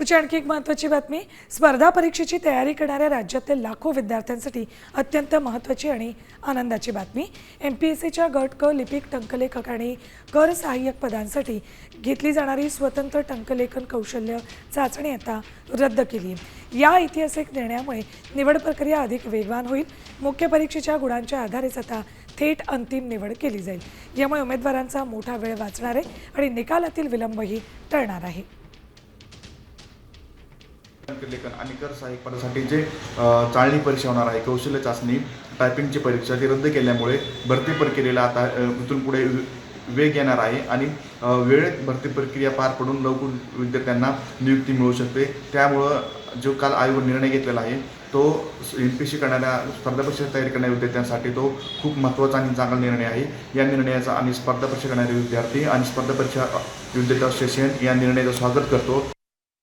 पुढची आणखी एक महत्त्वाची बातमी, स्पर्धा परीक्षेची तयारी करणाऱ्या राज्यातील लाखो विद्यार्थ्यांसाठी अत्यंत महत्त्वाची आणि आनंदाची बातमी। MPSCच्या गट क लिपिक टंकलेखक आणि कर सहाय्यक पदांसाठी घेतली जाणारी स्वतंत्र टंकलेखन कौशल्य चाचणी आता रद्द केली आहे। या ऐतिहासिक निर्णयामुळे निवड प्रक्रिया अधिक वेगवान होईल। मुख्य परीक्षेच्या गुणांच्या आधारेच आता थेट अंतिम निवड केली जाईल। यामुळे उमेदवारांचा मोठा वेळ वाचणार आहे आणि निकालातील विलंबही टळणार आहे। टंकलेखन आणि कर सहाय्यक पदासाठी जे चाळणी परीक्षा होणार आहे, कौशल्य चाचणी, टायपिंगची परीक्षा ती रद्द केल्यामुळे भरती प्रक्रियेला आता इथून पुढे वेग येणार आहे आणि वेळेत भरती प्रक्रिया पार पडून लवकर विद्यार्थ्यांना नियुक्ती मिळू शकते। त्यामुळं जो काल आयोग निर्णय घेतलेला आहे तो MPSC करणाऱ्या स्पर्धा परीक्षा तयारी करणाऱ्या विद्यार्थ्यांसाठी तो खूप महत्त्वाचा आणि चांगला निर्णय आहे। या निर्णयाचा आणि स्पर्धा परीक्षा करणारे विद्यार्थी आणि स्पर्धा परीक्षा विद्यार्थी असोसिएशन या निर्णयाचं स्वागत करतो।